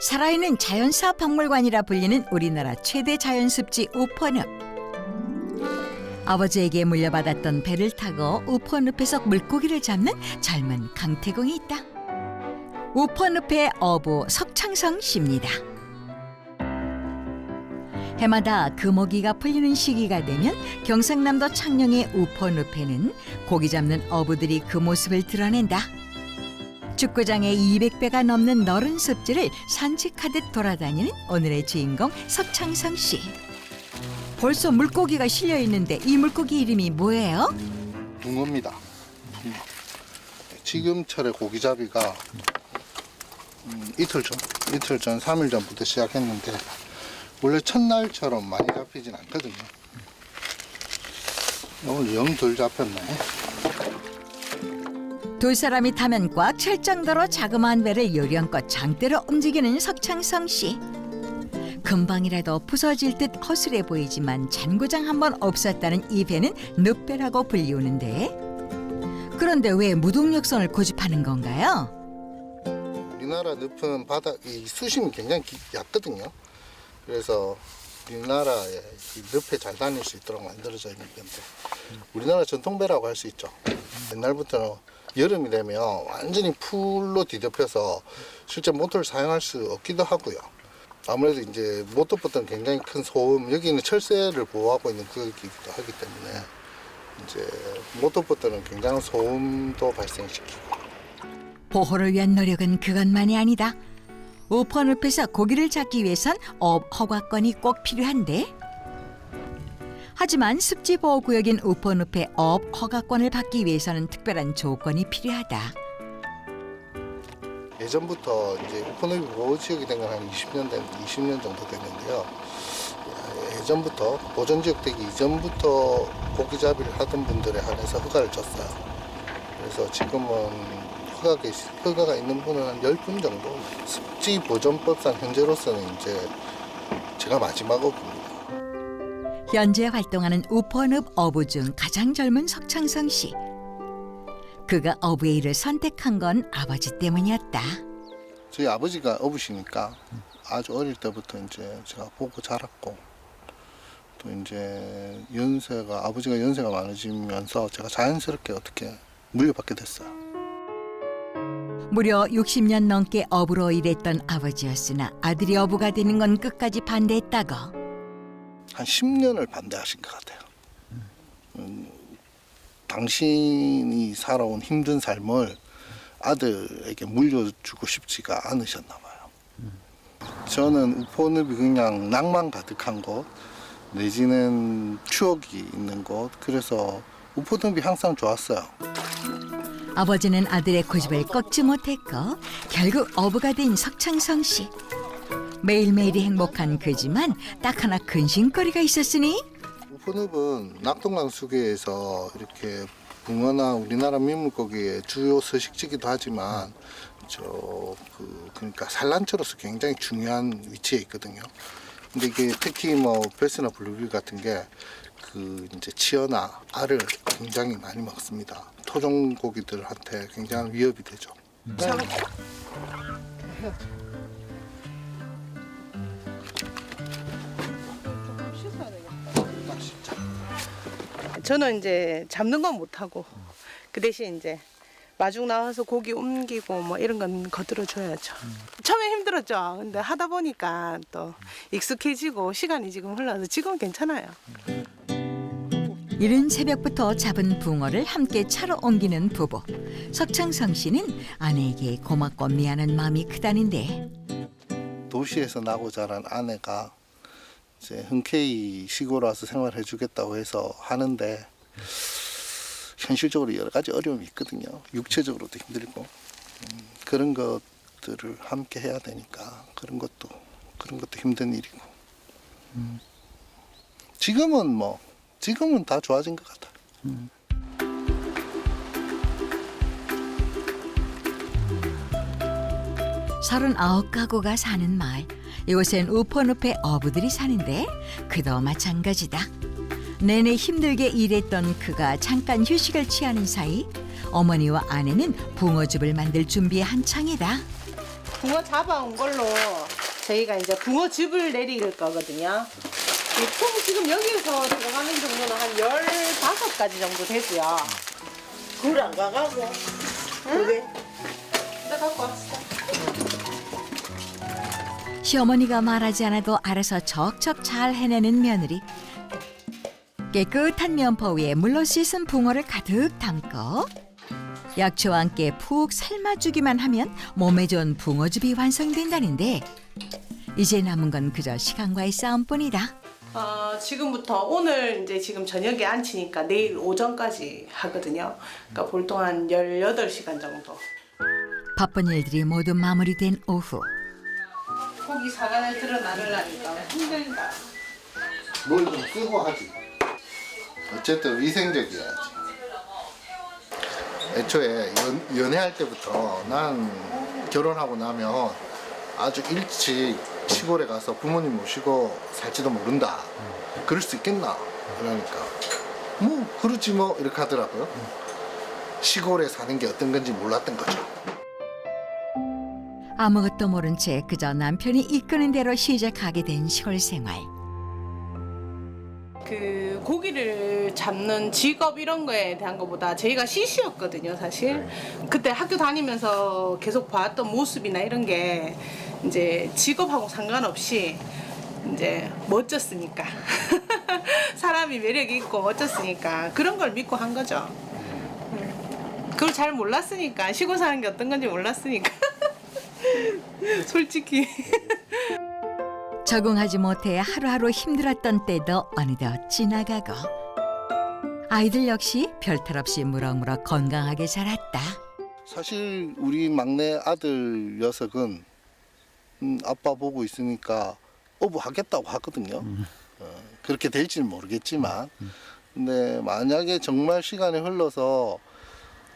살아있는 자연사 박물관이라 불리는 우리나라 최대 자연습지 우퍼늪. 아버지에게 물려받았던 배를 타고 우퍼늪에서 물고기를 잡는 젊은 강태공이 있다. 우퍼늪의 어부 석창성 씨입니다. 해마다 금어기가 풀리는 시기가 되면 경상남도 창녕의 우퍼늪에는 고기 잡는 어부들이 그 모습을 드러낸다. 축구장에 200배가 넘는 너른 습지를 산책하듯 돌아다니는 오늘의 주인공 석창성 씨. 벌써 물고기가 실려 있는데 이 물고기 이름이 뭐예요? 붕어입니다. 붕어. 지금철의 고기잡이가 이틀 전, 3일 전부터 시작했는데 원래 첫날처럼 많이 잡히진 않거든요. 오늘 영 덜 잡혔네. 두 사람이 타면 꽉 찰 정도로 자그마한 배를 요령껏 장대로 움직이는 석창성 씨. 금방이라도 부서질 듯 허술해 보이지만 잔고장 한 번 없었다는 이 배는 늪배라고 불리우는데, 그런데 왜 무동력선을 고집하는 건가요? 우리나라 늪은 이 수심이 굉장히 얕거든요. 그래서 우리나라에 이 늪에 잘 다닐 수 있도록 만들어져 있는 건데, 우리나라 전통배라고 할 수 있죠. 옛날부터는 여름이 되면 완전히 풀로 뒤덮여서 실제 모터를 사용할 수 없기도 하고요. 아무래도 이제 모터보다는 굉장히 큰 소음, 여기는 철새를 보호하고 있는 구역이기도 하기 때문에 이제 모터보다는 굉장한 소음도 발생시키고. 보호를 위한 노력은 그것만이 아니다. 우퍼늪에서 고기를 잡기 위해선 업 허가권이 꼭 필요한데, 하지만 습지보호구역인 우퍼늪의 업 허가권을 받기 위해서는 특별한 조건이 필요하다. 예전부터 이제 우퍼늪이 보호지역이 된 건 한 20년 정도 됐는데요. 예전부터 보전지역 되기 이전부터 고기잡이를 하던 분들에 한해서 허가를 줬어요. 그래서 지금은 허가가 있는 분은 한 10분 정도. 습지보전법상 현재로서는 이제 제가 마지막 어부입니다. 현재 활동하는 우퍼늪 어부 중 가장 젊은 석창성 씨. 그가 어부의 일을 선택한 건 아버지 때문이었다. 저희 아버지가 어부시니까 아주 어릴 때부터 이제 제가 보고 자랐고, 또 이제 아버지가 연세가 많아지면서 제가 자연스럽게 어떻게 물려받게 됐어요. 무려 60년 넘게 어부로 일했던 아버지였으나 아들이 어부가 되는 건 끝까지 반대했다고. 한 10년을 반대하신 것 같아요. 당신이 살아온 힘든 삶을 아들에게 물려주고 싶지가 않으셨나 봐요. 저는 우퍼늪이 그냥 낭만 가득한 곳, 내지는 추억이 있는 곳, 그래서 우퍼늪이 항상 좋았어요. 아버지는 아들의 고집을 꺾지 못했고 결국 어부가 된 석창성 씨. 매일매일이 행복한 그지만 딱 하나 근심거리가 있었으니. 우퍼늪은 낙동강수계에서 이렇게 붕어나 우리나라 민물고기의 주요 서식지기도 하지만 그러니까 산란처로서 굉장히 중요한 위치에 있거든요. 근데 이게 특히 뭐 베스나 블루길 같은 게 이제 치어나 알을 굉장히 많이 먹습니다. 토종 고기들한테 굉장한 위협이 되죠. 저는 이제 잡는 건 못하고 그 대신 이제 마중 나와서 고기 옮기고 뭐 이런 건 거들어 줘야죠. 처음에 힘들었죠. 근데 하다 보니까 또 익숙해지고 시간이 지금 흘러서 지금은 괜찮아요. 이른 새벽부터 잡은 붕어를 함께 차로 옮기는 부부. 석창성 씨는 아내에게 고맙고 미안한 마음이 크다는데, 도시에서 나고 자란 아내가 이제 흔쾌히 시골 와서 생활해 주겠다고 해서 하는데 현실적으로 여러 가지 어려움이 있거든요. 육체적으로도 힘들고 그런 것들을 함께 해야 되니까 그런 것도 힘든 일이고. 지금은 다 좋아진 것 같아요. 39가구가 사는 마을. 이곳엔 우퍼늪의 어부들이 사는데 그도 마찬가지다. 내내 힘들게 일했던 그가 잠깐 휴식을 취하는 사이 어머니와 아내는 붕어즙을 만들 준비에 한창이다. 붕어 잡아온 걸로 저희가 이제 붕어즙을 내릴 거거든요. 총 지금 여기에서 들어가는 정도는 한 15가지 정도 되고요. 굴 안 가가고 그게 나 갖고 왔어. 시어머니가 말하지 않아도 알아서 척척 잘 해내는 며느리. 깨끗한 면포 위에 물로 씻은 붕어를 가득 담고 약초와 함께 푹 삶아주기만 하면 몸에 좋은 붕어즙이 완성된다는데 이제 남은 건 그저 시간과의 싸움뿐이다. 지금부터 오늘 이제 지금 저녁에 안 치니까 내일 오전까지 하거든요. 그러니까 보통 한 18시간 정도. 바쁜 일들이 모두 마무리된 오후. 고기 사간을 드러나려니까 힘들다. 뭘 좀 쓰고 하지. 어쨌든 위생적이어야지. 애초에 연애할 때부터 난 결혼하고 나면 아주 일찍 시골에 가서 부모님 모시고 살지도 모른다. 그럴 수 있겠나? 그러니까 뭐 그렇지 뭐 이렇게 하더라고요. 시골에 사는 게 어떤 건지 몰랐던 거죠. 아무것도 모른 채 그저 남편이 이끄는 대로 시작하게 된 시골 생활. 그 고기를 잡는 직업 이런 거에 대한 것보다 저희가 시시였거든요, 사실. 그때 학교 다니면서 계속 봐왔던 모습이나 이런 게 이제 직업하고 상관없이 이제 멋졌으니까. 사람이 매력이 있고 멋졌으니까 그런 걸 믿고 한 거죠. 그걸 잘 몰랐으니까, 시골 사는 게 어떤 건지 몰랐으니까. 솔직히. 적응하지 못해 하루하루 힘들었던 때도 어느덧 지나가고 아이들 역시 별탈 없이 무럭무럭 건강하게 자랐다. 사실 우리 막내 아들 녀석은 아빠 보고 있으니까 어부하겠다고 하거든요. 그렇게 될지는 모르겠지만 근데 만약에 정말 시간이 흘러서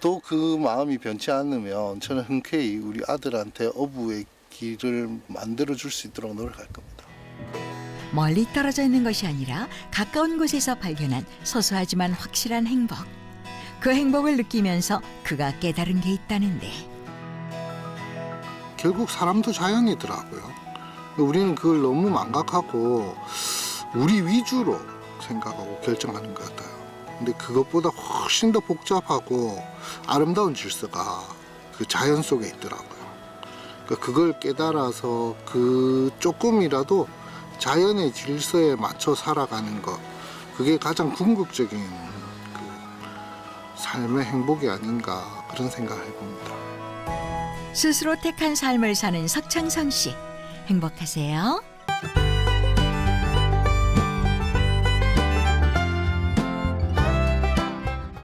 또 그 마음이 변치 않으면 저는 흔쾌히 우리 아들한테 어부의 길을 만들어 줄 수 있도록 노력할 겁니다. 멀리 떨어져 있는 것이 아니라 가까운 곳에서 발견한 소소하지만 확실한 행복. 그 행복을 느끼면서 그가 깨달은 게 있다는데. 결국 사람도 자연이더라고요. 우리는 그걸 너무 망각하고 우리 위주로 생각하고 결정하는 것 같아요. 근데 그것보다 훨씬 더 복잡하고 아름다운 질서가 그 자연 속에 있더라고요. 그걸 깨달아서 그 조금이라도 자연의 질서에 맞춰 살아가는 것, 그게 가장 궁극적인 그 삶의 행복이 아닌가 그런 생각을 해봅니다. 스스로 택한 삶을 사는 석창성 씨. 행복하세요.